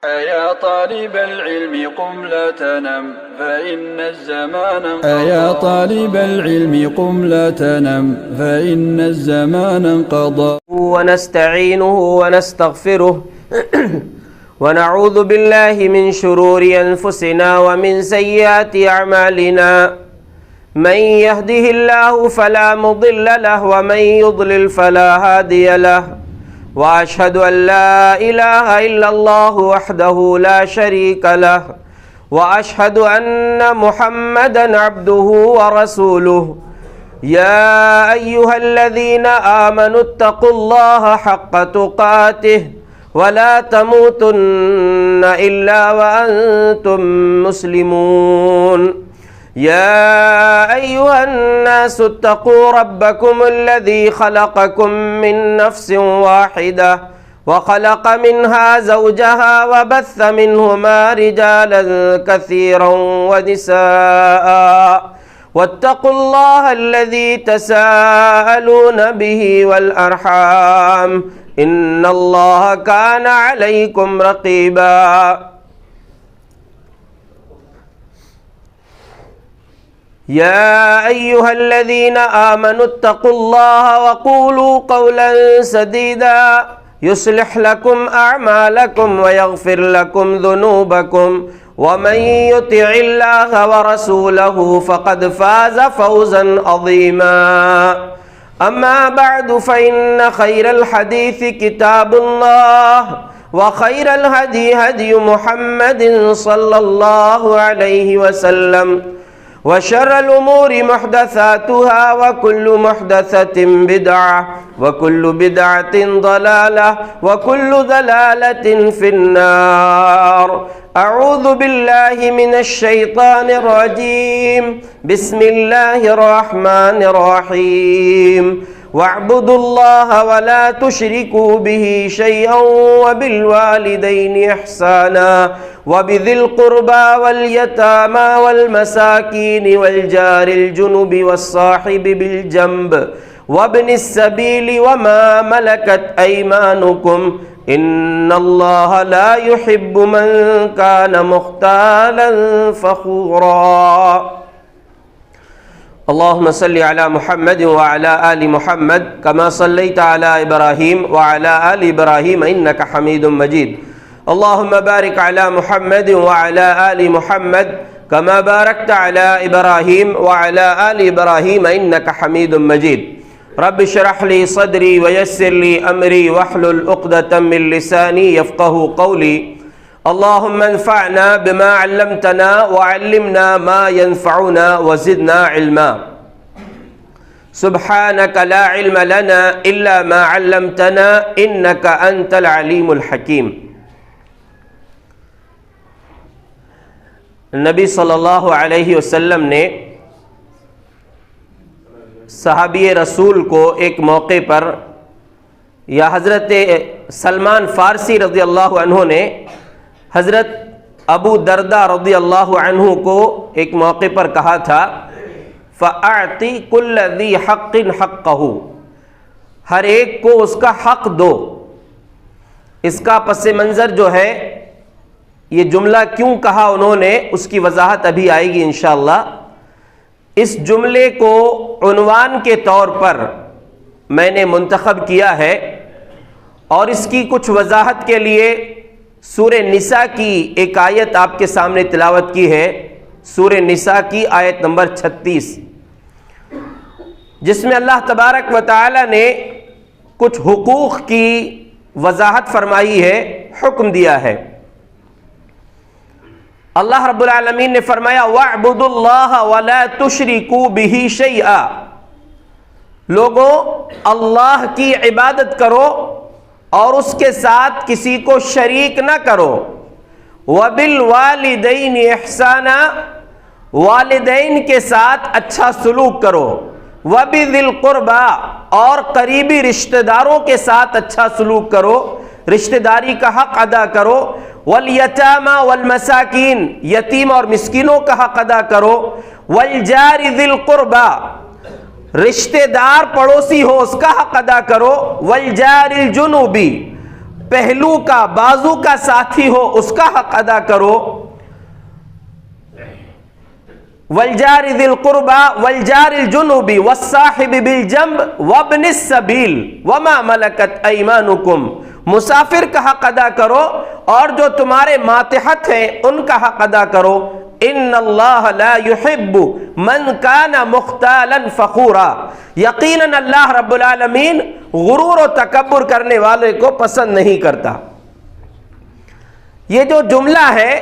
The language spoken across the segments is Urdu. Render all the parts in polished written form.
أيا طالب العلم قم لا تنم فإن الزمان أيا طالب العلم قم لا تنم فإن الزمان انقضى. ونستعينه ونستغفره ونعوذ بالله من شرور أنفسنا ومن سيئات أعمالنا. من يهده الله فلا مضل له ومن يضلل فلا هادي له. وأشهد أن لا إله إلا الله وحده لا شريك له. وأشهد أن محمدا عبده ورسوله. يا أيها الذين آمنوا اتقوا الله حق تقاته ولا تموتن إلا وأنتم مسلمون. يا أيها الناس اتقوا ربكم الذي خلقكم من نفس واحدة وخلق منها زوجها وبث منهما رجالا كثيرا ونساء. واتقوا الله الذي تساءلون به والأرحام إن الله كان عليكم رقيبا. يا أيها الذين آمنوا اتقوا الله وقولوا قولا سديدا يصلح لكم أعمالكم ويغفر لكم ذنوبكم ومن يطع الله ورسوله فقد فاز فوزا عظيما. أما بعد فإن خير الحديث كتاب الله وخير الهدي هدي محمد صلى الله عليه وسلم وشر الأمور محدثاتها وكل محدثة بدعة وكل بدعة ضلالة وكل ضلالة في النار. أعوذ بالله من الشيطان الرجيم. بسم الله الرحمن الرحيم. واعبدوا الله ولا تشركوا به شيئا وبالوالدين إحسانا وبذي القربى واليتامى والمساكين والجار الجنب والصاحب بالجنب وابن السبيل وما ملكت أيمانكم إن الله لا يحب من كان مختالا فخورا. اللهم صل على محمد وعلى آل محمد كما صليت على إبراهيم وعلى آل إبراهيم إنك حميد مجيد. اللهم بارك على محمد وعلى آل محمد كما باركت على إبراهيم وعلى آل إبراهيم إنك حميد مجيد. رب اشرح لي صدري ويسر لي أمري واحلل عقدة من لساني يفقه قولي. اللهم انفعنا بما علمتنا وعلمنا ما ينفعنا وزدنا علما. سبحانك لا علم لنا إلا ما علمتنا إنك أنت العليم الحكيم. نبی صلی اللہ علیہ وسلم نے صحابی رسول کو ایک موقع پر یا حضرت سلمان فارسی رضی اللہ عنہ نے حضرت ابو دردہ رضی اللہ عنہ کو ایک موقع پر کہا تھا فَأَعْطِ كُلَّ ذِي حَقٍ حَقَّهُ، ہر ایک کو اس کا حق دو. اس کا پس منظر جو ہے، یہ جملہ کیوں کہا انہوں نے، اس کی وضاحت ابھی آئے گی انشاءاللہ. اس جملے کو عنوان کے طور پر میں نے منتخب کیا ہے اور اس کی کچھ وضاحت کے لیے سورہ نساء کی ایک آیت آپ کے سامنے تلاوت کی ہے، سورہ نساء کی آیت نمبر 36، جس میں اللہ تبارک و تعالی نے کچھ حقوق کی وضاحت فرمائی ہے، حکم دیا ہے. اللہ رب العالمین نے فرمایا وَاعْبُدُوا اللَّهَ وَلَا تُشْرِكُوا بِهِ شَيْئًا، لوگوں اللہ کی عبادت کرو اور اس کے ساتھ کسی کو شریک نہ کرو. وَبِالْوَالِدَيْنِ إِحْسَانًا، والدین کے ساتھ اچھا سلوک کرو. وَبِذِي الْقُرْبَى، اور قریبی رشتہ داروں کے ساتھ اچھا سلوک کرو، رشتہ داری کا حق ادا کرو. والیتامى والمساکین، یتیم اور مسکینوں کا حق ادا کرو. والجار ذی القربى، رشتہ دار پڑوسی ہو اس کا حق ادا کرو. والجار الجنوبی، پہلو کا بازو کا ساتھی ہو اس کا حق ادا کرو. والجار ذی القربى والجار الجنب والصاحب بالجنب وابن السبیل وما ملکت ایمانکم. مسافر کا حق ادا کرو اور جو تمہارے ماتحت ہیں ان کا حق ادا کرو. ان اللہ لا يحب من کان مختالا فخورا. یقیناً اللہ رب العالمین غرور و تکبر کرنے والے کو پسند نہیں کرتا. یہ جو جملہ ہے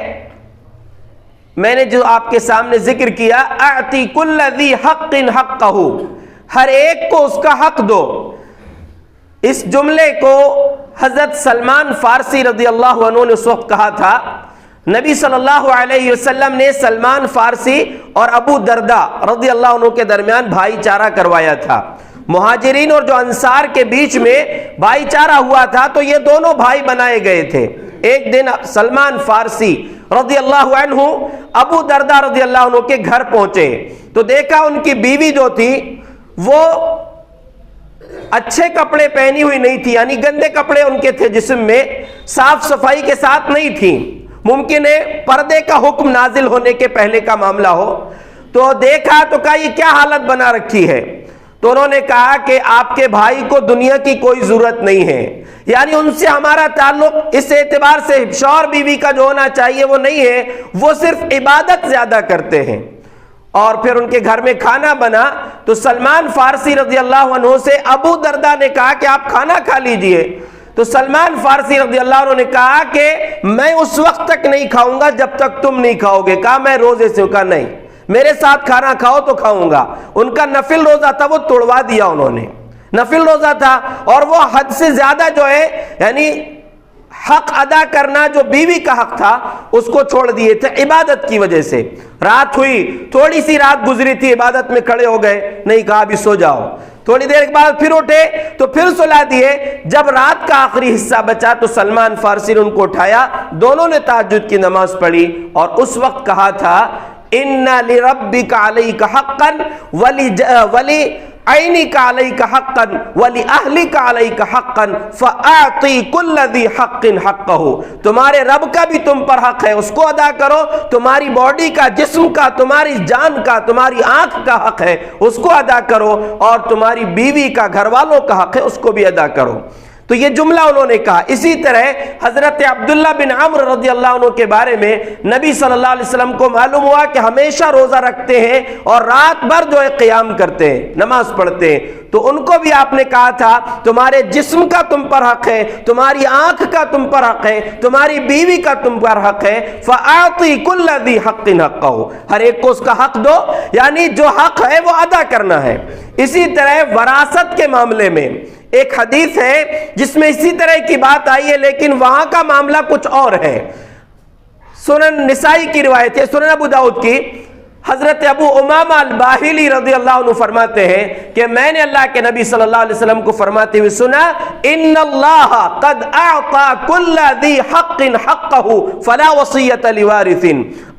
میں نے جو آپ کے سامنے ذکر کیا، اعطی کل ذی حق حقہ، ہر ایک کو اس کا حق دو. اس جملے کو حضرت سلمان فارسی رضی اللہ عنہ نے اس وقت کہا تھا. نبی صلی اللہ علیہ وسلم نے سلمان فارسی اور ابو دردہ رضی اللہ عنہ کے درمیان بھائی چارہ کروایا تھا. مہاجرین اور جو انصار کے بیچ میں بھائی چارہ ہوا تھا تو یہ دونوں بھائی بنائے گئے تھے. ایک دن سلمان فارسی رضی اللہ عنہ ابو دردہ رضی اللہ عنہ کے گھر پہنچے تو دیکھا ان کی بیوی جو تھی وہ اچھے کپڑے پہنی ہوئی نہیں تھی، یعنی گندے کپڑے ان کے تھے، جسم میں صاف صفائی کے ساتھ نہیں تھی. ممکن ہے پردے کا حکم نازل ہونے کے پہلے کا معاملہ ہو. تو دیکھا تو کہا یہ کیا حالت بنا رکھی ہے. تو انہوں نے کہا کہ آپ کے بھائی کو دنیا کی کوئی ضرورت نہیں ہے، یعنی ان سے ہمارا تعلق اس اعتبار سے شوہر بیوی کا جو ہونا چاہیے وہ نہیں ہے، وہ صرف عبادت زیادہ کرتے ہیں. اور پھر ان کے گھر میں کھانا بنا تو سلمان فارسی رضی اللہ عنہ سے ابو دردہ نے کہا کہ آپ کھانا کھا لیجئے. تو سلمان فارسی رضی اللہ عنہ نے کہا کہ میں اس وقت تک نہیں کھاؤں گا جب تک تم نہیں کھاؤ گے. کہا میں روزے سے. کہا نہیں، میرے ساتھ کھانا کھاؤ تو کھاؤں گا. ان کا نفل روزہ تھا وہ توڑوا دیا انہوں نے. نفل روزہ تھا اور وہ حد سے زیادہ جو ہے یعنی حق ادا کرنا جو بیوی کا حق تھا اس کو چھوڑ دیے تھے عبادت کی وجہ سے. رات ہوئی، تھوڑی سی رات گزری تھی، عبادت میں کھڑے ہو گئے، نہیں کہا ابھی سو جاؤ. تھوڑی دیر کے بعد پھر اٹھے تو پھر سلا دیے. جب رات کا آخری حصہ بچا تو سلمان فارسی نے ان کو اٹھایا، دونوں نے تہجد کی نماز پڑھی اور اس وقت کہا تھا ان لربک علیک حقا ولی عینک علیک حقا ولی اہلک علیک حقا فاعطی کل ذی حق حقہ. تمہارے رب کا بھی تم پر حق ہے، اس کو ادا کرو. تمہاری باڈی کا، جسم کا، تمہاری جان کا، تمہاری آنکھ کا حق ہے، اس کو ادا کرو. اور تمہاری بیوی کا، گھر والوں کا حق ہے، اس کو بھی ادا کرو. تو یہ جملہ انہوں نے کہا. اسی طرح حضرت عبداللہ بن عمرو رضی اللہ عنہ کے بارے میں نبی صلی اللہ علیہ وسلم کو معلوم ہوا کہ ہمیشہ روزہ رکھتے ہیں اور رات بھر جو ہے قیام کرتے ہیں، نماز پڑھتے ہیں. تو ان کو بھی آپ نے کہا تھا تمہارے جسم کا تم پر حق ہے، تمہاری آنکھ کا تم پر حق ہے، تمہاری بیوی کا تم پر حق ہے. فَأَعْطِي كُلَّ ذِي حَقٍّ حَقَّهُ، ہر ایک کو اس کا حق دو، یعنی جو حق ہے وہ ادا کرنا ہے. اسی طرح وراثت کے معاملے میں ایک حدیث ہے جس میں اسی طرح کی بات آئی ہے لیکن وہاں کا معاملہ کچھ اور ہے. سنن نسائی کی روایت ہے، سنن ابو داؤد کی. حضرت ابو امامہ الباہلی رضی اللہ عنہ فرماتے ہیں کہ میں نے اللہ کے نبی صلی اللہ علیہ وسلم کو فرماتے ہوئے سنا ان اللہ قد اعطى كل ذی حق حقہ فلا وصیۃ لوارث.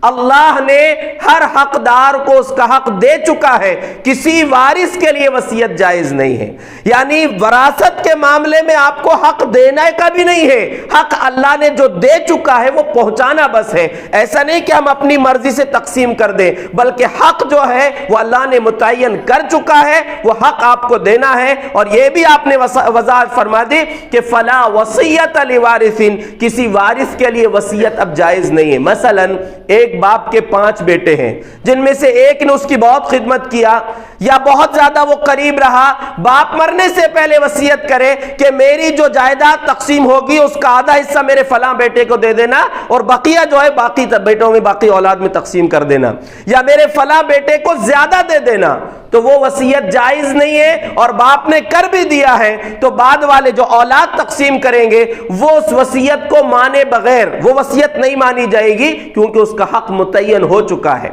اللہ نے ہر حقدار کو اس کا حق دے چکا ہے، کسی وارث کے لیے وصیت جائز نہیں ہے. یعنی وراثت کے معاملے میں آپ کو حق دینے کا بھی نہیں ہے، حق اللہ نے جو دے چکا ہے وہ پہنچانا بس ہے. ایسا نہیں کہ ہم اپنی مرضی سے تقسیم کر دیں، بلکہ حق جو ہے وہ اللہ نے متعین کر چکا ہے، وہ حق آپ کو دینا ہے. اور یہ بھی آپ نے وضاحت فرما دی کہ فلا وصیت لوارث، کسی وارث کے لیے وصیت اب جائز نہیں ہے. مثلا ایک باپ کے 5 بیٹے ہیں جن میں سے ایک نے اس کی بہت خدمت کیا یا بہت زیادہ وہ قریب رہا. باپ مرنے سے پہلے وصیت کرے کہ میری جو جائیداد تقسیم ہوگی اس کا آدھا حصہ میرے فلاں بیٹے کو دے دینا اور بقیہ جو ہے باقی بیٹوں میں، باقی اولاد میں تقسیم کر دینا، یا میرے فلاں بیٹے کو زیادہ دے دینا. تو وہ وصیت جائز نہیں ہے. اور باپ نے کر بھی دیا ہے تو بعد والے جو اولاد تقسیم کریں گے وہ اس وصیت کو مانے بغیر وہ وصیت نہیں مانی جائے گی کیونکہ اس کا حق متعین ہو چکا ہے.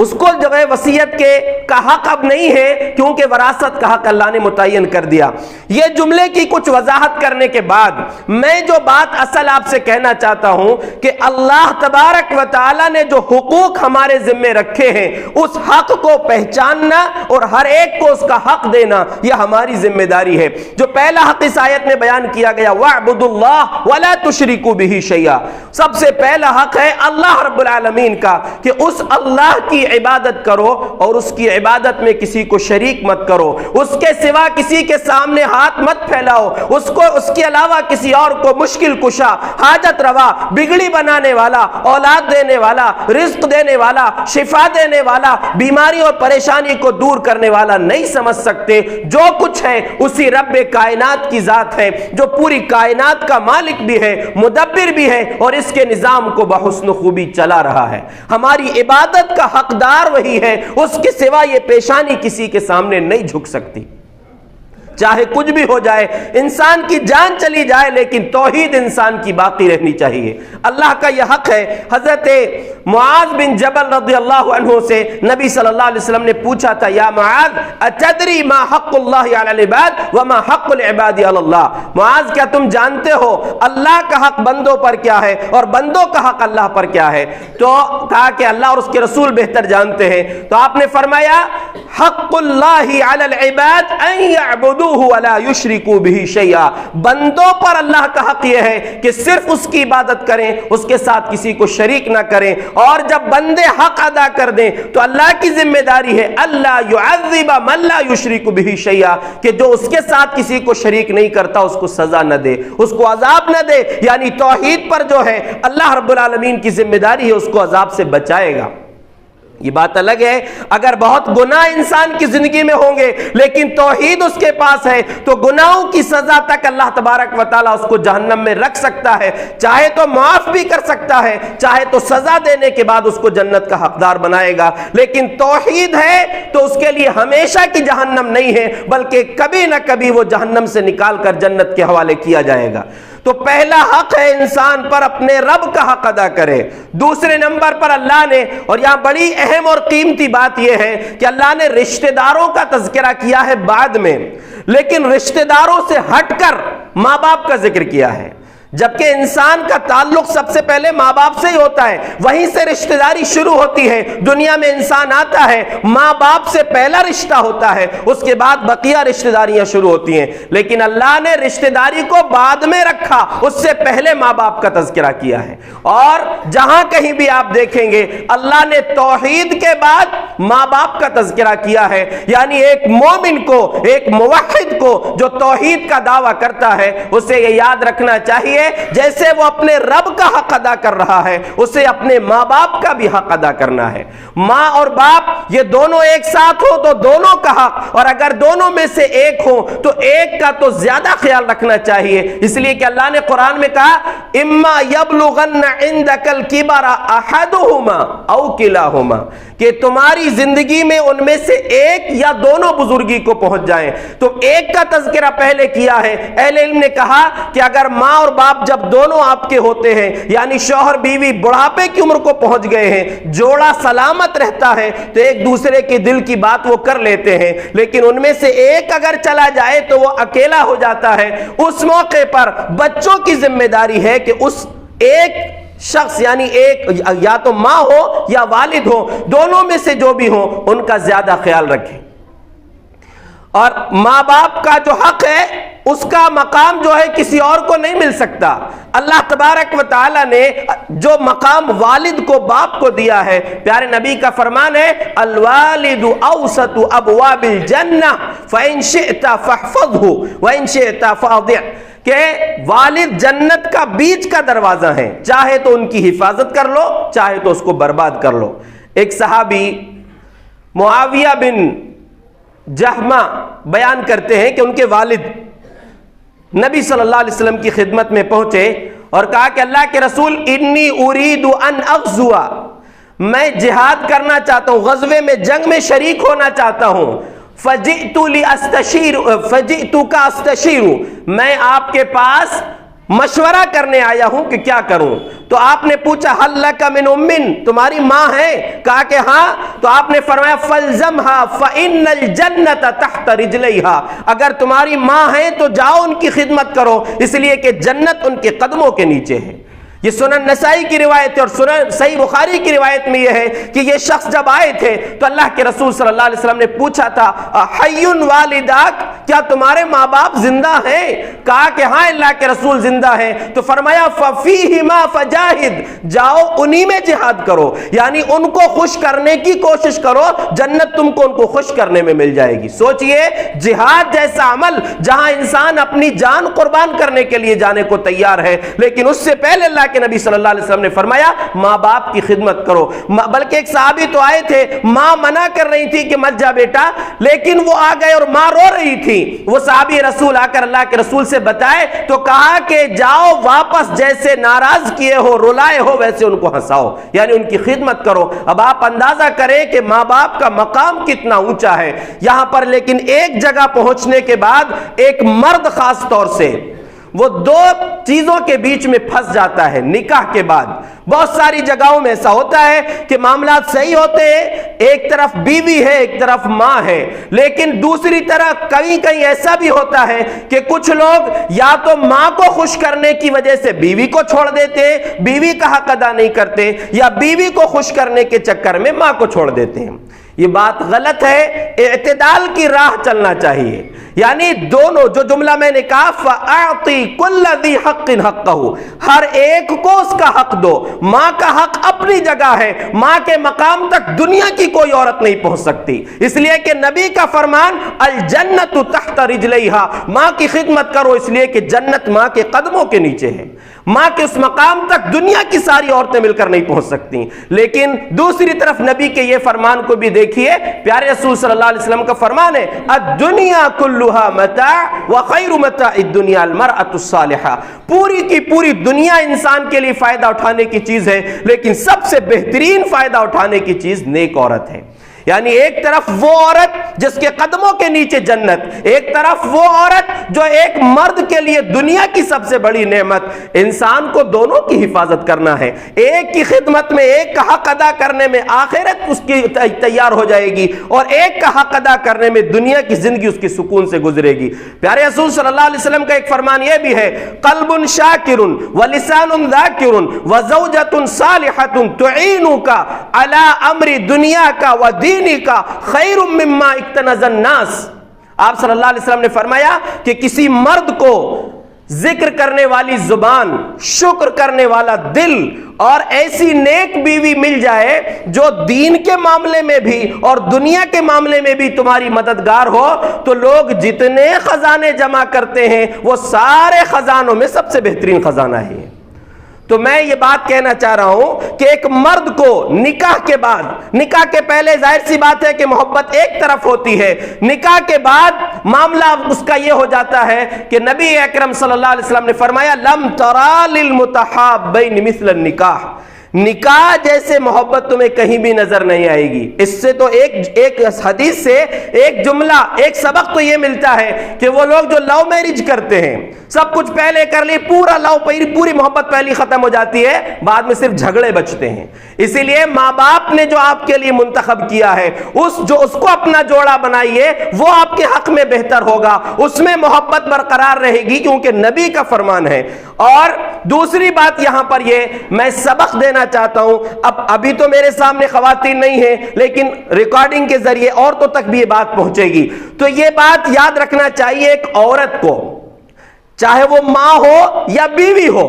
اس کو جو ہے وصیت کا حق اب نہیں ہے، کیونکہ وراثت کا حق اللہ نے متعین کر دیا۔ یہ جملے کی کچھ وضاحت کرنے کے بعد میں جو بات اصل آپ سے کہنا چاہتا ہوں کہ اللہ تبارک و تعالی نے جو حقوق ہمارے ذمے رکھے ہیں اس حق کو پہچاننا اور ہر ایک کو اس کا حق دینا یہ ہماری ذمہ داری ہے۔ جو پہلا حق اس آیت میں بیان کیا گیا وَاعْبُدُوا اللَّهَ وَلَا تُشْرِكُوا بِهِ شَيْئًا، سب سے پہلا حق ہے اللہ رب العالمین کا کہ اس اللہ کی عبادت کرو اور اس کی عبادت میں کسی کو شریک مت کرو، اس کے سوا کسی کے سامنے ہاتھ مت پھیلاؤ، اس کے علاوہ کسی اور کو مشکل کشا، حاجت روا، بگڑی بنانے والا، اولاد دینے والا، رزق دینے والا، شفا دینے والا، بیماری اور پریشانی کو دور کرنے والا نہیں سمجھ سکتے۔ جو کچھ ہے اسی رب کائنات کی ذات ہے جو پوری کائنات کا مالک بھی ہے، مدبر بھی ہے اور اس کے نظام کو بحسن خوبی چلا رہا ہے۔ ہماری عبادت کا حقدار وہی ہے، اس کے سوا یہ پیشانی کسی کے سامنے نہیں جھک سکتی، چاہے کچھ بھی ہو جائے، انسان کی جان چلی جائے لیکن توحید انسان کی باقی رہنی چاہیے۔ اللہ کا یہ حق ہے۔ حضرت معاذ بن جبل رضی اللہ عنہ سے نبی صلی اللہ علیہ وسلم نے پوچھا تھا یا معاذ اتدری ما حق اللہ علی العباد وما حق العباد علی اللہ، معاذ کیا تم جانتے ہو اللہ کا حق بندوں پر کیا ہے اور بندوں کا حق اللہ پر کیا ہے؟ تو کہا کہ اللہ اور اس کے رسول بہتر جانتے ہیں۔ تو آپ نے فرمایا حق اللہ علی العباد ان یعبدوہ ولا یشرکوا بہ شیئا، بندوں پر اللہ کا حق یہ ہے کہ صرف اس کی عبادت کریں، اس کے ساتھ کسی کو شریک نہ کریں، اور جب بندے حق ادا کر دیں تو اللہ کی ذمہ داری ہے اللہ یعذب من لا یشرک بہ شیئا، کہ جو اس کے ساتھ کسی کو شریک نہیں کرتا اس کو سزا نہ دے، اس کو عذاب نہ دے، یعنی توحید پر جو ہے اللہ رب العالمین کی ذمہ داری ہے اس کو عذاب سے بچائے گا۔ یہ بات الگ ہے اگر بہت گناہ انسان کی زندگی میں ہوں گے لیکن توحید اس کے پاس ہے تو گناہوں کی سزا تک اللہ تبارک و تعالیٰ اس کو جہنم میں رکھ سکتا ہے، چاہے تو معاف بھی کر سکتا ہے، چاہے تو سزا دینے کے بعد اس کو جنت کا حقدار بنائے گا۔ لیکن توحید ہے تو اس کے لیے ہمیشہ کی جہنم نہیں ہے بلکہ کبھی نہ کبھی وہ جہنم سے نکال کر جنت کے حوالے کیا جائے گا۔ تو پہلا حق ہے انسان پر اپنے رب کا حق ادا کرے۔ دوسرے نمبر پر اللہ نے، اور یہاں بڑی اہم اور قیمتی بات یہ ہے کہ اللہ نے رشتہ داروں کا تذکرہ کیا ہے بعد میں، لیکن رشتہ داروں سے ہٹ کر ماں باپ کا ذکر کیا ہے، جبکہ انسان کا تعلق سب سے پہلے ماں باپ سے ہی ہوتا ہے، وہیں سے رشتہ داری شروع ہوتی ہے۔ دنیا میں انسان آتا ہے ماں باپ سے پہلا رشتہ ہوتا ہے، اس کے بعد بقیہ رشتہ داریاں شروع ہوتی ہیں، لیکن اللہ نے رشتہ داری کو بعد میں رکھا، اس سے پہلے ماں باپ کا تذکرہ کیا ہے۔ اور جہاں کہیں بھی آپ دیکھیں گے اللہ نے توحید کے بعد ماں باپ کا تذکرہ کیا ہے، یعنی ایک مومن کو، ایک موحد کو جو توحید کا دعویٰ کرتا ہے اسے یہ یاد رکھنا چاہیے جیسے وہ اپنے رب کا حق ادا کر رہا ہے اسے اپنے ماں باپ کا بھی حق ادا کرنا ہے۔ ماں اور باپ یہ دونوں ایک ساتھ ہو تو دونوں کا حق، اور اگر دونوں میں سے ایک ہو تو ایک کا تو زیادہ خیال رکھنا چاہیے، اس لیے کہ اللہ نے قرآن میں کہا اما یبلغن عندک الکبر احدہما او کلاہما، کہ تمہاری زندگی میں ان میں سے ایک یا دونوں بزرگی کو پہنچ جائیں، تو ایک کا تذکرہ پہلے کیا ہے۔ اہل علم نے کہا کہ اگر ماں اور باپ جب دونوں آپ کے ہوتے ہیں، یعنی شوہر بیوی بڑھاپے کی عمر کو پہنچ گئے ہیں، جوڑا سلامت رہتا ہے تو ایک دوسرے کے دل کی بات وہ کر لیتے ہیں، لیکن ان میں سے ایک اگر چلا جائے تو وہ اکیلا ہو جاتا ہے۔ اس موقع پر بچوں کی ذمہ داری ہے کہ اس ایک شخص، یعنی ایک یا تو ماں ہو یا والد ہو، دونوں میں سے جو بھی ہو ان کا زیادہ خیال رکھیں۔ اور ماں باپ کا جو حق ہے اس کا مقام جو ہے کسی اور کو نہیں مل سکتا۔ اللہ تبارک و تعالی نے جو مقام والد کو، باپ کو دیا ہے، پیارے نبی کا فرمان ہے الوالد اوسط ابواب الجنہ فإن شئت فاحفظه وإن شئت فاضع، کہ والد جنت کا بیچ کا دروازہ ہے، چاہے تو ان کی حفاظت کر لو چاہے تو اس کو برباد کر لو۔ ایک صحابی معاویہ بن جہمہ بیان کرتے ہیں کہ ان کے والد نبی صلی اللہ علیہ وسلم کی خدمت میں پہنچے اور کہا کہ اللہ کے رسول انی ارید ان اغزو، میں جہاد کرنا چاہتا ہوں، غزوے میں، جنگ میں شریک ہونا چاہتا ہوں، فجئتک استشیر، میں آپ کے پاس مشورہ کرنے آیا ہوں کہ کیا کروں۔ تو آپ نے پوچھا حل لک من امن، تمہاری ماں ہے؟ کہا کہ ہاں۔ تو آپ نے فرمایا فالزمھا فإن الجنۃ تحت رجلیھا، اگر تمہاری ماں ہے تو جاؤ ان کی خدمت کرو، اس لیے کہ جنت ان کے قدموں کے نیچے ہے۔ یہ سنن نسائی کی روایت ہے، اور سنن صحیح بخاری کی روایت میں یہ ہے کہ یہ شخص جب آئے تھے تو اللہ کے رسول صلی اللہ علیہ وسلم نے پوچھا تھا حی والداک، کیا تمہارے ماں باپ زندہ ہیں؟ کہا کہ ہاں اللہ کے رسول زندہ ہیں۔ تو فرمایا ففیہما فجاہد، جاؤ انہی میں جہاد کرو، یعنی ان کو خوش کرنے کی کوشش کرو، جنت تم کو ان کو خوش کرنے میں مل جائے گی۔ سوچئے جہاد جیسا عمل جہاں انسان اپنی جان قربان کرنے کے لیے جانے کو تیار ہے، لیکن اس سے پہلے اللہ کے نبی صلی اللہ علیہ وسلم نے فرمایا ماں باپ کی خدمت کرو۔ بلکہ ایک صحابی تو آئے تھے، ماں منع کر رہی تھی کہ مت جا بیٹا، لیکن وہ آ گئے اور ماں رو رہی تھی۔ وہ صحابی رسول آ کر اللہ کے رسول سے بتائے تو کہا کہ جاؤ واپس، جیسے ناراض کیے ہو رلائے ہو ویسے ان کو ہنساؤ، یعنی ان کی خدمت کرو۔ اب آپ اندازہ کریں کہ ماں باپ کا مقام کتنا اونچا ہے یہاں پر۔ لیکن ایک جگہ پہنچنے کے بعد ایک مرد خاص طور سے وہ دو چیزوں کے بیچ میں پھنس جاتا ہے نکاح کے بعد۔ بہت ساری جگہوں میں ایسا ہوتا ہے کہ معاملات صحیح ہوتے ہیں، ایک طرف بیوی ہے ایک طرف ماں ہے، لیکن دوسری طرف کہیں کہیں ایسا بھی ہوتا ہے کہ کچھ لوگ یا تو ماں کو خوش کرنے کی وجہ سے بیوی کو چھوڑ دیتے ہیں، بیوی کا حق ادا نہیں کرتے، یا بیوی کو خوش کرنے کے چکر میں ماں کو چھوڑ دیتے ہیں۔ یہ بات غلط ہے، اعتدال کی راہ چلنا چاہیے۔ یعنی دونوں، جو جملہ میں نے کہا فَأَعْطِي كُلَّ ذِي حَقٍ حَقَّهُ، ہر ایک کو اس کا حق دو۔ ماں کا حق اپنی جگہ ہے، ماں کے مقام تک دنیا کی کوئی عورت نہیں پہنچ سکتی، اس لیے کہ نبی کا فرمان الجنت تحت رجلیھا، ماں کی خدمت کرو، اس لیے کہ جنت ماں کے قدموں کے نیچے ہے۔ ماں کے اس مقام تک دنیا کی ساری عورتیں مل کر نہیں پہنچ سکتی۔ لیکن دوسری طرف نبی کے یہ فرمان کو بھی دیکھیے، پیارے رسول صلی اللہ علیہ وسلم کا فرمان ہے الدنیا کلھا متاع وخیر متاع الدنیا المرأۃ الصالحہ، پوری کی پوری دنیا انسان کے لیے فائدہ اٹھانے کی چیز ہے، لیکن سب سے بہترین فائدہ اٹھانے کی چیز نیک عورت ہے۔ یعنی ایک طرف وہ عورت جس کے قدموں کے نیچے جنت، ایک طرف وہ عورت جو ایک مرد کے لیے دنیا کی سب سے بڑی نعمت۔ انسان کو دونوں کی حفاظت کرنا ہے، ایک کی خدمت میں، ایک کا حق ادا کرنے میں آخرت اس کی تیار ہو جائے گی، اور ایک کا حق ادا کرنے میں دنیا کی زندگی اس کی سکون سے گزرے گی۔ پیارے رسول صلی اللہ علیہ وسلم کا ایک فرمان یہ بھی ہے قلب شاکر ولسان ذاکر وزوجۃ صالحۃ تعینک علی امر دنیاک ودینک کا خیر مما اکتنز الناس۔ آپ صلی اللہ علیہ وسلم نے فرمایا کہ کسی مرد کو ذکر کرنے والی زبان، شکر کرنے والا دل، اور ایسی نیک بیوی مل جائے جو دین کے معاملے میں بھی اور دنیا کے معاملے میں بھی تمہاری مددگار ہو، تو لوگ جتنے خزانے جمع کرتے ہیں وہ سارے خزانوں میں سب سے بہترین خزانہ ہے۔ تو میں یہ بات کہنا چاہ رہا ہوں کہ ایک مرد کو نکاح کے بعد، نکاح کے پہلے ظاہر سی بات ہے کہ محبت ایک طرف ہوتی ہے، نکاح کے بعد معاملہ اس کا یہ ہو جاتا ہے کہ نبی اکرم صلی اللہ علیہ وسلم نے فرمایا لم ترى للمتحابین مثل النکاح، نکاح جیسے محبت تمہیں کہیں بھی نظر نہیں آئے گی۔ اس سے تو ایک حدیث سے ایک جملہ، ایک سبق تو یہ ملتا ہے کہ وہ لوگ جو لو میرج کرتے ہیں، سب کچھ پہلے کر لی، پورا لو، پوری محبت پہلی ختم ہو جاتی ہے، بعد میں صرف جھگڑے بچتے ہیں۔ اسی لیے ماں باپ نے جو آپ کے لیے منتخب کیا ہے، اس کو اپنا جوڑا بنائیے، وہ آپ کے حق میں بہتر ہوگا، اس میں محبت برقرار رہے گی، کیونکہ نبی کا فرمان ہے۔ اور دوسری بات یہاں پر یہ میں سبق دینا چاہتا ہوں، ابھی تو میرے سامنے خواتین نہیں ہیں، لیکن ریکارڈنگ کے ذریعے عورتوں تک بھی یہ بات پہنچے گی، تو یہ بات یاد رکھنا چاہیے ایک عورت کو، چاہے وہ ماں ہو یا بیوی ہو،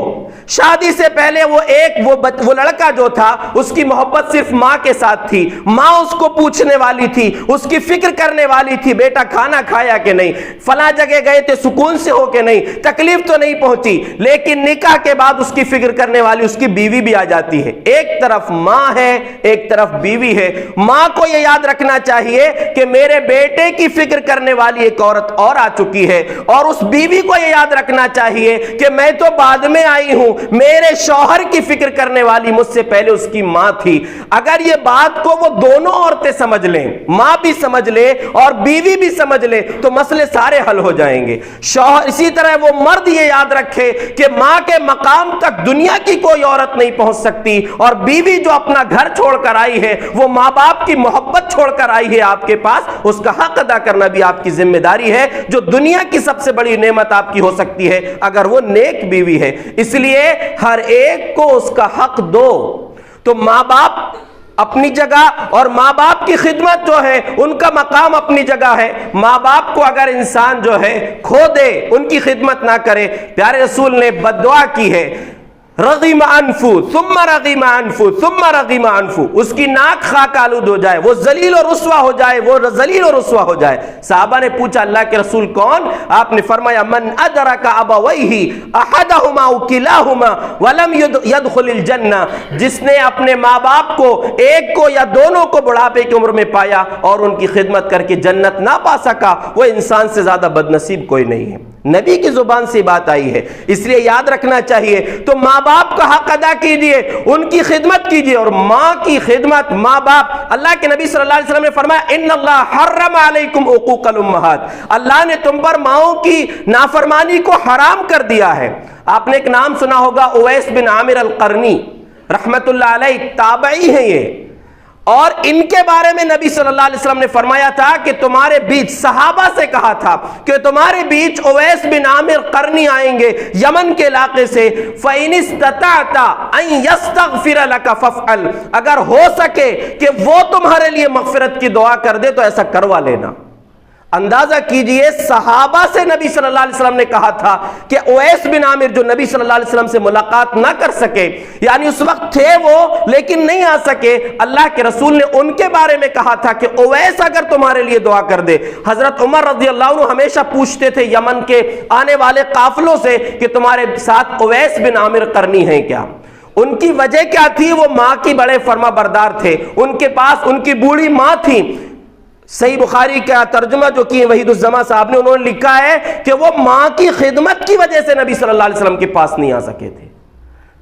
شادی سے پہلے وہ لڑکا جو تھا اس کی محبت صرف ماں کے ساتھ تھی، ماں اس کو پوچھنے والی تھی، اس کی فکر کرنے والی تھی، بیٹا کھانا کھایا کہ نہیں، فلاں جگہ گئے تھے سکون سے ہو کہ نہیں، تکلیف تو نہیں پہنچی۔ لیکن نکاح کے بعد اس کی فکر کرنے والی اس کی بیوی بھی آ جاتی ہے، ایک طرف ماں ہے ایک طرف بیوی ہے۔ ماں کو یہ یاد رکھنا چاہیے کہ میرے بیٹے کی فکر کرنے والی ایک عورت اور آ چکی ہے، اور اس بیوی کو یہ یاد رکھنا چاہیے کہ میں تو بعد میں آئی ہوں، میرے شوہر کی فکر کرنے والی مجھ سے پہلے اس کی ماں تھی۔ اگر یہ بات کو وہ دونوں عورتیں سمجھ لیں، ماں بھی سمجھ لے اور بیوی بھی سمجھ لے، تو مسئلے سارے حل ہو جائیں گے۔ شوہر اسی طرح وہ مرد یہ یاد رکھے کہ ماں کے مقام تک دنیا کی کوئی عورت نہیں پہنچ سکتی، اور بیوی جو اپنا گھر چھوڑ کر آئی ہے، وہ ماں باپ کی محبت چھوڑ کر آئی ہے آپ کے پاس، اس کا حق ادا کرنا بھی آپ کی ذمہ داری ہے، جو دنیا کی سب سے بڑی نعمت آپ کی ہو سکتی ہے اگر وہ نیک بیوی ہے۔ اس لیے ہر ایک کو اس کا حق دو۔ تو ماں باپ اپنی جگہ اور ماں باپ کی خدمت جو ہے ان کا مقام اپنی جگہ ہے۔ ماں باپ کو اگر انسان جو ہے کھو دے، ان کی خدمت نہ کرے، پیارے رسول نے بد دعا کی ہے، رغم انفو ثم رغم انفو ثم رغم انفو، اس کی ناک خاک آلود ہو جائے، وہ ذلیل و رسوا ہو جائے، وہ ذلیل و رسوا ہو جائے۔ صحابہ نے پوچھا اللہ کے رسول کون؟ آپ نے فرمایا من ادرک ابویہ احدہما او کلاہما ولم يدخل الجنہ، جس نے اپنے ماں باپ کو، ایک کو یا دونوں کو بڑھاپے کی عمر میں پایا اور ان کی خدمت کر کے جنت نہ پا سکا، وہ انسان سے زیادہ بد نصیب کوئی نہیں ہے۔ نبی کی زبان سے بات آئی ہے، اس لیے یاد رکھنا چاہیے۔ تو ماں باپ کا حق ادا کیجئے، ان کی خدمت کیجئے، اور ماں کی خدمت، ماں باپ، اللہ کے نبی صلی اللہ علیہ وسلم نے فرمایا ان اللہ حرم علیکم عقوق الامہات، اللہ نے تم پر ماؤں کی نافرمانی کو حرام کر دیا ہے۔ آپ نے ایک نام سنا ہوگا اویس بن عامر القرنی رحمت اللہ علیہ، تابعی ہیں یہ، اور ان کے بارے میں نبی صلی اللہ علیہ وسلم نے فرمایا تھا کہ تمہارے بیچ، صحابہ سے کہا تھا کہ تمہارے بیچ اویس بن عامر قرنی آئیں گے یمن کے علاقے سے، فَإِنِ اسْتَطَعْتَ أَن يَسْتَغْفِرَ لَكَ فَافْعَلْ، اگر ہو سکے کہ وہ تمہارے لیے مغفرت کی دعا کر دے تو ایسا کروا لینا۔ اندازہ کیجئے صحابہ سے نبی صلی اللہ علیہ وسلم نے کہا تھا کہ اویس بن عامر جو نبی صلی اللہ علیہ وسلم سے ملاقات نہ کر سکے، یعنی اس وقت تھے وہ لیکن نہیں آ سکے، اللہ کے رسول نے ان کے بارے میں کہا تھا کہ اویس اگر تمہارے لیے دعا کر دے۔ حضرت عمر رضی اللہ عنہ ہمیشہ پوچھتے تھے یمن کے آنے والے قافلوں سے کہ تمہارے ساتھ اویس بن عامر قرنی ہیں کیا؟ ان کی وجہ کیا تھی؟ وہ ماں کی بڑے فرما بردار تھے، ان کے پاس ان کی بوڑھی ماں تھی۔ صحیح بخاری کا ترجمہ جو کی وحید الزما صاحب نے، انہوں نے لکھا ہے کہ وہ ماں کی خدمت کی وجہ سے نبی صلی اللہ علیہ وسلم کے پاس نہیں آ سکے تھے۔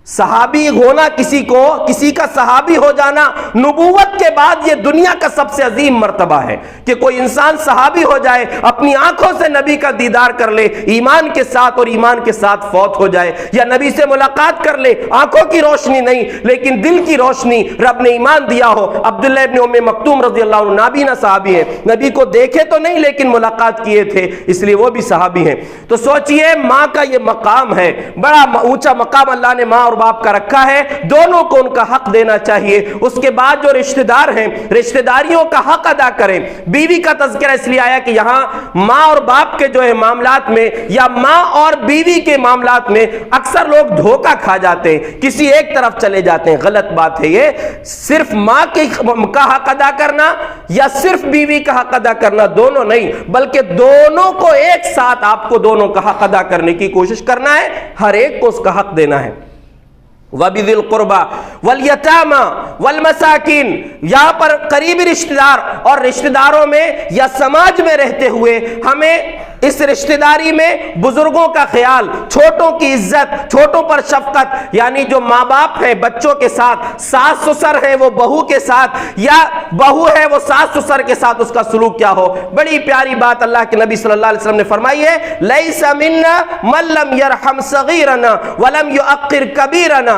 صحابی ہونا، کسی کا صحابی ہو جانا نبوت کے بعد یہ دنیا کا سب سے عظیم مرتبہ ہے کہ کوئی انسان صحابی ہو جائے، اپنی آنکھوں سے نبی کا دیدار کر لے ایمان کے ساتھ، اور ایمان کے ساتھ فوت ہو جائے، یا نبی سے ملاقات کر لے، آنکھوں کی روشنی نہیں لیکن دل کی روشنی، رب نے ایمان دیا ہو۔ عبداللہ ابن ام مکتوم رضی اللہ عنہ نابینا صحابی ہیں، نبی کو دیکھے تو نہیں لیکن ملاقات کیے تھے، اس لیے وہ بھی صحابی ہیں۔ تو سوچئے ماں کا یہ مقام ہے، بڑا اونچا مقام اللہ نے ماں اور باپ کا رکھا ہے، دونوں کو ان کا حق دینا چاہیے۔ اس کے بعد جو رشتہ دار ہیں، رشتہ داریوں کا حق ادا کریں۔ بیوی کا تذکرہ اس لیے آیا کہ یہاں ماں اور باپ کے جو ہے معاملات میں، یا ماں اور بیوی کے معاملات میں اکثر لوگ دھوکہ کھا جاتے ہیں، کسی ایک طرف چلے جاتے ہیں، غلط بات ہے یہ۔ صرف ماں کا حق ادا کرنا یا صرف بیوی کا حق ادا کرنا، دونوں نہیں، بلکہ دونوں کو ایک ساتھ آپ کو دونوں کا حق ادا کرنے کی کوشش کرنا ہے، ہر ایک کو اس کا حق دینا ہے۔ وَبِذِي الْقُرْبَى وَالْيَتَامَى وَالْمَسَاكِينِ، یہاں پر قریبی رشتہ دار اور رشتہ داروں میں یا سماج میں رہتے ہوئے ہمیں اس رشتہ داری میں بزرگوں کا خیال، چھوٹوں کی عزت، چھوٹوں پر شفقت، یعنی جو ماں باپ ہیں بچوں کے ساتھ، ساس سسر ہیں وہ بہو کے ساتھ، یا بہو ہے وہ ساس سسر کے ساتھ اس کا سلوک کیا ہو۔ بڑی پیاری بات اللہ کے نبی صلی اللہ علیہ وسلم نے فرمائی ہے، لَيْسَ مِنَّا مَن لَّمْ يَرْحَمْ صَغِيرَنَا وَلَمْ يُعَقِّرْ كَبِيرَنَا،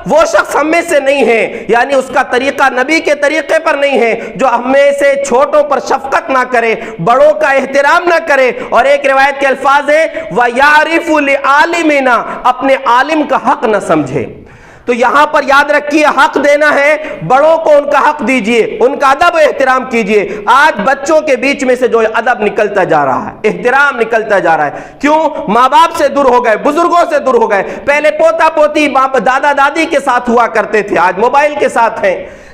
وہ شخص ہم میں سے نہیں ہے، یعنی اس کا طریقہ نبی کے طریقے پر نہیں ہے، جو ہم میں سے چھوٹوں پر شفقت نہ کرے، بڑوں کا احترام نہ کرے، اور ایک روایت کے الفاظ ہے وَيَعْرِفُ لِعَالِمِنَا، اپنے عالم کا حق نہ سمجھے۔ تو یہاں پر یاد رکھیے حق دینا ہے، بڑوں کو ان کا حق دیجئے، ان کا ادب و احترام کیجئے۔ آج بچوں کے بیچ میں سے جو ادب نکلتا جا رہا ہے، احترام نکلتا جا رہا ہے، کیوں؟ ماں باپ سے دور ہو گئے، بزرگوں سے دور ہو گئے۔ پہلے پوتا پوتی دادا دادی کے ساتھ ہوا کرتے تھے، آج موبائل کے ساتھ ہیں۔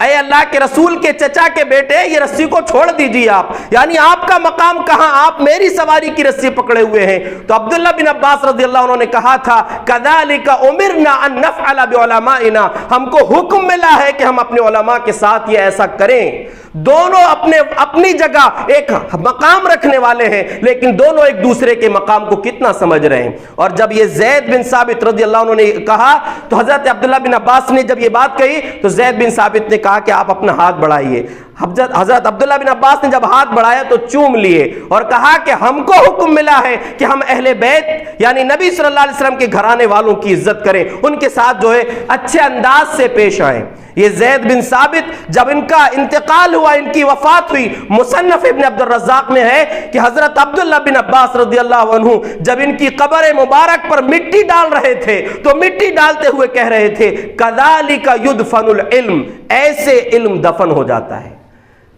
اے اللہ کے رسول کے چچا کے بیٹے یہ رسی کو چھوڑ دیجیے آپ، یعنی آپ کا مقام کہاں، آپ میری سواری کی رسی پکڑے ہوئے ہیں۔ تو عبداللہ بن عباس رضی اللہ عنہ نے کہا تھا کذالک امرنا ان نفعل بعلمائنا، ہم کو حکم ملا ہے کہ ہم اپنے علماء کے ساتھ یہ ایسا کریں۔ دونوں اپنی جگہ ایک مقام رکھنے والے ہیں، لیکن دونوں ایک دوسرے کے مقام کو کتنا سمجھ رہے ہیں۔ اور جب یہ زید بن ثابت رضی اللہ عنہ نے کہا تو حضرت عبداللہ بن عباس نے جب یہ بات کہی تو زید بن ثابت نے کہا کہ آپ اپنا ہاتھ بڑھائیے۔ حضرت عبداللہ بن عباس نے جب ہاتھ بڑھایا تو چوم لیے اور کہا کہ ہم کو حکم ملا ہے کہ ہم اہل بیت یعنی نبی صلی اللہ علیہ وسلم کے گھرانے والوں کی عزت کریں، ان کے ساتھ جو ہے اچھے انداز سے پیش آئیں۔ یہ زید بن ثابت جب ان کا انتقال ہوا، ان کی وفات ہوئی، مصنف ابن عبد الرزاق میں ہے کہ حضرت عبداللہ بن عباس رضی اللہ عنہ جب ان کی قبر مبارک پر مٹی ڈال رہے تھے تو مٹی ڈالتے ہوئے کہہ رہے تھے کذالک یدفن العلم، ایسے علم دفن ہو جاتا ہے۔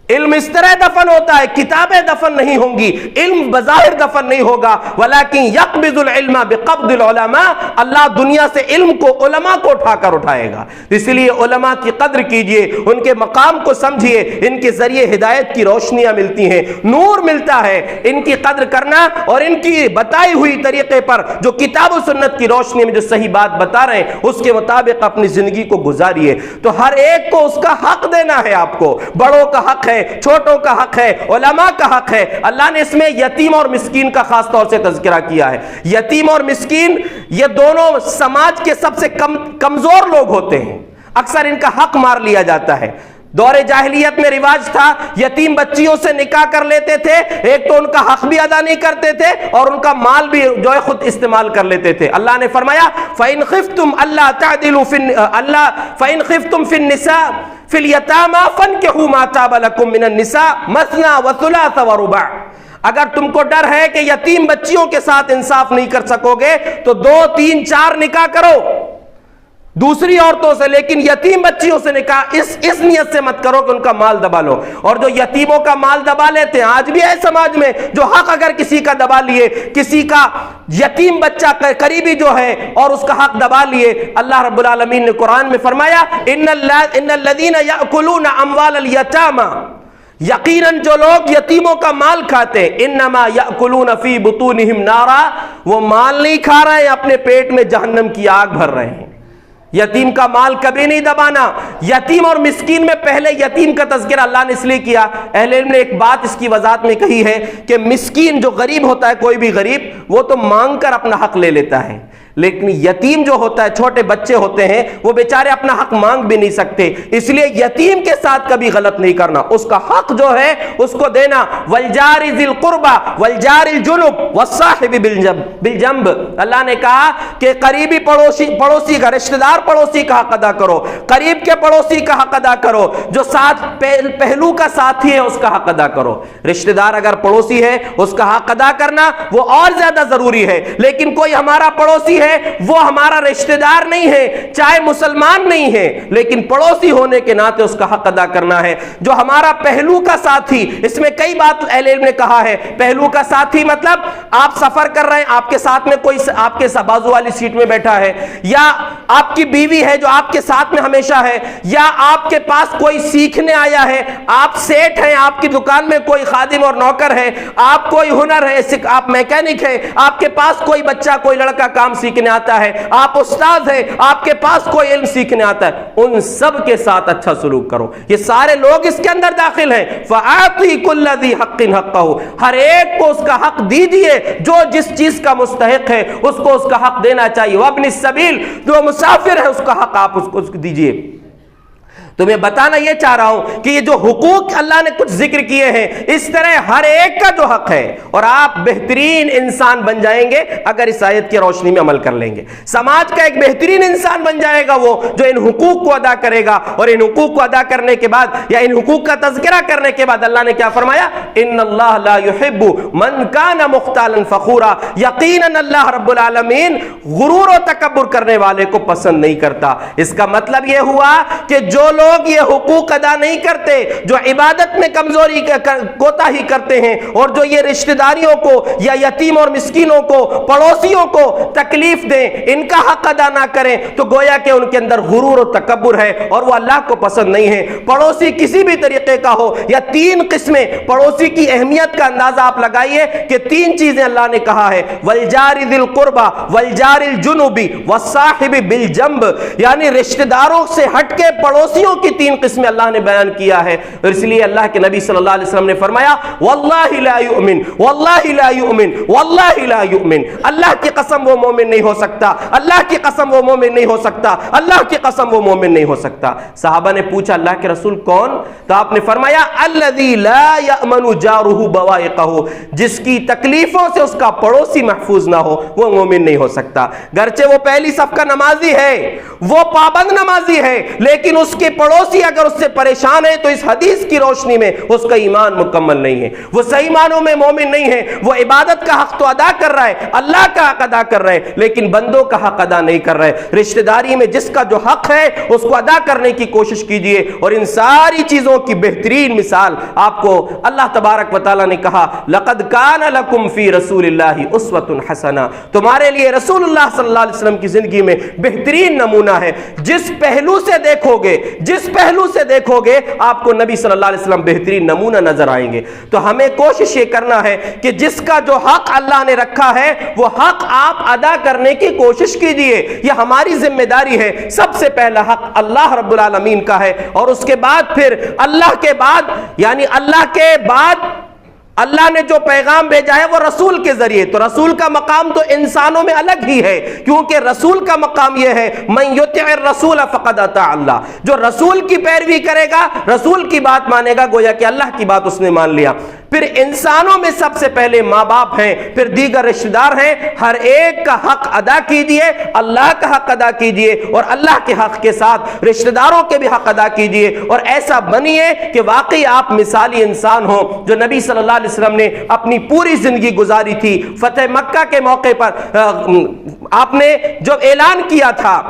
علم اس طرح دفن ہوتا ہے، کتابیں دفن نہیں ہوں گی، علم بظاہر دفن نہیں ہوگا، ولیکن یقبض العلم بقبض العلماء، اللہ دنیا سے علم کو علماء کو اٹھا کر اٹھائے گا۔ اس لیے علماء کی قدر کیجئے، ان کے مقام کو سمجھیے، ان کے ذریعے ہدایت کی روشنیاں ملتی ہیں، نور ملتا ہے۔ ان کی قدر کرنا اور ان کی بتائی ہوئی طریقے پر جو کتاب و سنت کی روشنی میں جو صحیح بات بتا رہے ہیں اس کے مطابق اپنی زندگی کو گزاریے۔ تو ہر ایک کو اس کا حق دینا ہے، آپ کو بڑوں کا حق ہے، چھوٹوں کا حق ہے، علماء کا حق ہے۔ اللہ نے اس میں یتیم اور مسکین کا خاص طور سے تذکرہ کیا ہے۔ یتیم اور مسکین یہ دونوں سماج کے سب سے کمزور لوگ ہوتے ہیں، اکثر ان کا حق مار لیا جاتا ہے۔ دور جاہلیت میں رواج تھا یتیم بچیوں سے نکاح کر لیتے تھے، ایک تو ان کا حق بھی ادا نہیں کرتے تھے اور ان کا مال بھی جو ہے خود استعمال کر لیتے تھے۔ اللہ نے فرمایا فَإِنْ خِفْتُمْ أَلَّا تَعْدِلُوا فَإِنْ خِفْتُمْ فِي النِّسَاءِ فِي الْيَتَامَى فَانكِحُوا مَا طَابَ لَكُم مِّنَ النِّسَاءِ مَثْنَىٰ وَثُلَاثَ وَرُبَاعَ، اگر تم کو ڈر ہے کہ یتیم بچیوں کے ساتھ انصاف نہیں کر سکو گے تو 2 3 4 نکاح کرو دوسری عورتوں سے، لیکن یتیم بچیوں سے نکاح اس نیت سے مت کرو کہ ان کا مال دبا لو۔ اور جو یتیموں کا مال دبا لیتے ہیں آج بھی ہے سماج میں، جو حق اگر کسی کا دبا لیے، کسی کا یتیم بچہ قریبی جو ہے اور اس کا حق دبا لیے، اللہ رب العالمین نے قرآن میں فرمایا ان الذین یأکلون اموال الیتامی، یقیناً جو لوگ یتیموں کا مال کھاتے ہیں، انما یأکلون فی بطونہم نارا، وہ مال نہیں کھا رہے ہیں، اپنے پیٹ میں جہنم کی آگ بھر رہے ہیں۔ یتیم کا مال کبھی نہیں دبانا۔ یتیم اور مسکین میں پہلے یتیم کا تذکرہ اللہ نے اس لیے کیا، اہل علم نے ایک بات اس کی وضاحت میں کہی ہے کہ مسکین جو غریب ہوتا ہے، کوئی بھی غریب، وہ تو مانگ کر اپنا حق لے لیتا ہے، لیکن یتیم جو ہوتا ہے، چھوٹے بچے ہوتے ہیں، وہ بیچارے اپنا حق مانگ بھی نہیں سکتے، اس لیے یتیم کے ساتھ کبھی غلط نہیں کرنا، اس کا حق جو ہے اس کو دینا۔ والجار ذی القربى والجار الجنب والصاحب بالجنب، اللہ نے کہا کہ قریبی پڑوسی کا، رشتہ دار پڑوسی کا حق ادا کرو، قریب کے پڑوسی کا حق ادا کرو، جو ساتھ پہلو کا ساتھی ہے اس کا حق ادا کرو۔ رشتہ دار اگر پڑوسی ہے اس کا حق ادا کرنا وہ اور زیادہ ضروری ہے، لیکن کوئی ہمارا پڑوسی ہے وہ ہمارا رشتہ دار نہیں ہے، چاہے مسلمان نہیں ہے، لیکن پڑوسی ہونے کے ناطے اس کا حق ادا کرنا ہے۔ جو ہمارا پہلو کا ساتھی، اس میں کئی بات اہل علم نے کہا ہے، پہلو کا ساتھی مطلب آپ سفر کر رہے ہیں، آپ کے ساتھ میں کوئی آپ کے بازو والی سیٹ میں بیٹھا ہے، یا آپ کی بیوی ہے جو آپ کے ساتھ میں ہمیشہ ہے، یا آپ کے پاس کوئی سیکھنے آیا ہے، آپ سیٹ ہیں، آپ کی دکان میں کوئی خادم اور نوکر ہے، آپ کوئی ہنر ہے، آپ میکینک ہے، آپ کے پاس کوئی بچہ کوئی لڑکا کام سیکھنے آتا ہے، آپ استاد ہیں، آپ کے پاس کوئی علم سیکھنے آتا ہے، ان سب کے ساتھ اچھا سلوک کرو۔ یہ سارے لوگ اس کے اندر داخل ہیں۔ فَآتِي كُلَّ ذِي حَقٍّ حَقَّهُ، ہر ایک کو اس کا حق دیجئے، جو جس چیز کا مستحق ہے اس کو اس کا حق دینا چاہیے۔ وَابْنِ السَّبِيلِ، جو مسافر ہے اس کا حق آپ اس کو دیجئے۔ تو میں بتانا یہ چاہ رہا ہوں کہ یہ جو حقوق اللہ نے کچھ ذکر کیے ہیں، اس طرح ہر ایک کا جو حق ہے، اور آپ بہترین انسان بن جائیں گے اگر اس آیت کی روشنی میں عمل کر لیں گے۔ سماج کا ایک بہترین انسان بن جائے گا وہ جو ان حقوق کو ادا کرے گا، اور ان حقوق کو ادا کرنے کے بعد یا ان حقوق کا تذکرہ کرنے کے بعد اللہ نے کیا فرمایا؟ ان اللہ لا يحب من کان مختالا فخورا، یقیناً اللہ رب العالمین غرور و تکبر کرنے والے کو پسند نہیں کرتا۔ اس کا مطلب یہ ہوا کہ جو لوگ لوگ یہ حقوق ادا نہیں کرتے، جو عبادت میں کمزوری کوتاہی کرتے ہیں، اور جو یہ رشتہ داریوں کو یا یتیم اور مسکینوں کو، پڑوسیوں کو تکلیف دیں، ان کا حق ادا نہ کریں، تو گویا کہ ان کے اندر غرور و تکبر ہے اور وہ اللہ کو پسند نہیں ہے۔ پڑوسی کسی بھی طریقے کا ہو، یا تین قسمیں پڑوسی کی اہمیت کا اندازہ آپ لگائیے کہ تین چیزیں اللہ نے کہا ہے، والجار ذی القربى والجار الجنب والصاحب بالجنب، یعنی رشتہ داروں سے ہٹ کے پڑوسیوں کی تین قسمیں اللہ نے بیان کیا ہے۔ اور اس لیے اللہ کے نبی صلی اللہ علیہ وسلم نے فرمایا واللہ لا یؤمن واللہ لا یؤمن واللہ لا یؤمن، اللہ کی قسم وہ مومن نہیں ہو سکتا، اللہ کی قسم وہ مومن نہیں ہو سکتا، اللہ کی قسم وہ مومن نہیں ہو سکتا۔ صحابہ نے پوچھا اللہ کے رسول کون؟ تو آپ نے فرمایا الذی لا یأمن جارہ بوائقہ، جس کی تکلیفوں سے اس کا پڑوسی محفوظ نہ ہو وہ مومن نہیں ہو سکتا۔ گرچہ وہ پہلی صف کا نمازی ہے، وہ پابند نمازی ہے، لیکن اس کے پڑوسی اگر اس سے پریشان ہے تو اس حدیث کی روشنی میں اس کا ایمان مکمل نہیں ہے، وہ صحیح معنوں میں مومن نہیں ہے۔ وہ عبادت کا حق تو ادا کر رہا ہے، اللہ کا حق ادا کر رہا ہے، لیکن بندوں کا حق ادا نہیں کر رہا ہے۔ رشتہ داری میں جس کا جو حق ہے اس کو ادا کرنے کی کوشش کیجئے۔ اور ان ساری چیزوں کی بہترین مثال آپ کو اللہ تبارک و تعالیٰ نے کہا لقد کان لکم فی رسول اللہ اسوۃ حسنہ، تمہارے لیے رسول اللہ صلی اللہ علیہ وسلم کی زندگی میں بہترین نمونہ ہے۔ جس پہلو سے دیکھو گے، جس پہلو سے دیکھو گے آپ کو نبی صلی اللہ علیہ وسلم بہترین نمونہ نظر آئیں گے۔ تو ہمیں کوشش یہ کرنا ہے کہ جس کا جو حق اللہ نے رکھا ہے وہ حق آپ ادا کرنے کی کوشش کیجئے، یہ ہماری ذمہ داری ہے۔ سب سے پہلا حق اللہ رب العالمین کا ہے، اور اس کے بعد پھر اللہ کے بعد، یعنی اللہ کے بعد اللہ نے جو پیغام بھیجا ہے وہ رسول کے ذریعے، تو رسول کا مقام تو انسانوں میں الگ ہی ہے، کیونکہ رسول کا مقام یہ ہے من یطع الرسول فقد اطاع اللہ، جو رسول کی پیروی کرے گا، رسول کی بات مانے گا، گویا کہ اللہ کی بات اس نے مان لیا۔ پھر انسانوں میں سب سے پہلے ماں باپ ہیں، پھر دیگر رشتہ دار ہیں، ہر ایک کا حق ادا کیجئے، اللہ کا حق ادا کیجئے، اور اللہ کے حق کے ساتھ رشتہ داروں کے بھی حق ادا کیجئے، اور ایسا بنیے کہ واقعی آپ مثالی انسان ہوں۔ جو نبی صلی اللہ علیہ وسلم نے اپنی پوری زندگی گزاری تھی، فتح مکہ کے موقع پر آپ نے جو اعلان کیا تھا،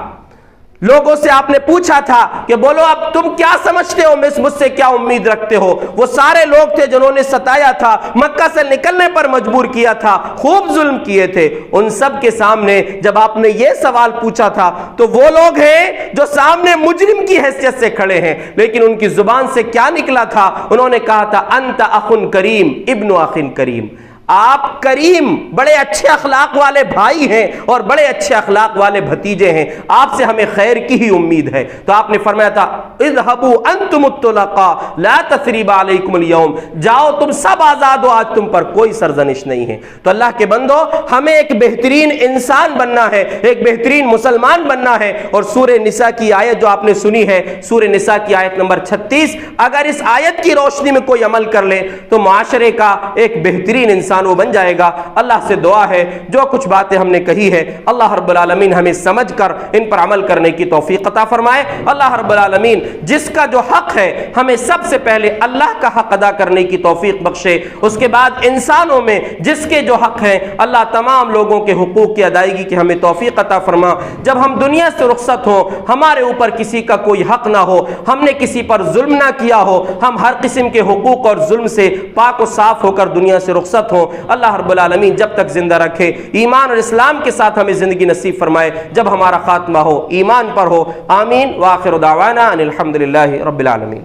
لوگوں سے آپ نے پوچھا تھا کہ بولو اب تم کیا سمجھتے ہو، مجھ سے کیا امید رکھتے ہو؟ وہ سارے لوگ تھے جنہوں نے ستایا تھا، مکہ سے نکلنے پر مجبور کیا تھا، خوب ظلم کیے تھے۔ ان سب کے سامنے جب آپ نے یہ سوال پوچھا تھا تو وہ لوگ ہیں جو سامنے مجرم کی حیثیت سے کھڑے ہیں، لیکن ان کی زبان سے کیا نکلا تھا؟ انہوں نے کہا تھا انت اخ کریم ابن اخ کریم، آپ کریم، بڑے اچھے اخلاق والے بھائی ہیں اور بڑے اچھے اخلاق والے بھتیجے ہیں، آپ سے ہمیں خیر کی ہی امید ہے۔ تو آپ نے فرمایا تھا اذهبوا انتم الطلقاء لا تثریب علیکم اليوم، جاؤ تم سب آزاد ہو، آج تم پر کوئی سرزنش نہیں ہے۔ تو اللہ کے بندو، ہمیں ایک بہترین انسان بننا ہے، ایک بہترین مسلمان بننا ہے۔ اور سورہ نساء کی آیت جو آپ نے سنی ہے، سورہ نساء کی آیت نمبر 36، اگر اس آیت کی روشنی میں کوئی عمل کر لے تو معاشرے کا ایک بہترین انسان وہ بن جائے گا۔ اللہ سے دعا ہے جو کچھ باتیں ہم نے کہی ہے اللہ رب العالمین ہمیں سمجھ کر ان پر عمل کرنے کی توفیق عطا فرمائے۔ اللہ رب العالمین جس کا جو حق ہے ہمیں سب سے پہلے اللہ کا حق ادا کرنے کی توفیق بخشے، اس کے بعد انسانوں میں جس کے جو حق ہیں اللہ تمام لوگوں کے حقوق کی ادائیگی کی ہمیں توفیق عطا فرما۔ جب ہم دنیا سے رخصت ہوں، ہمارے اوپر کسی کا کوئی حق نہ ہو، ہم نے کسی پر ظلم نہ کیا ہو، ہم ہر قسم کے حقوق اور ظلم سے پاک و صاف ہو کر دنیا سے رخصت ہوں۔ اللہ رب العالمین جب تک زندہ رکھے، ایمان اور اسلام کے ساتھ ہمیں زندگی نصیب فرمائے، جب ہمارا خاتمہ ہو ایمان پر ہو۔ آمین۔ وآخر دعوانا ان الحمد للہ رب العالمین۔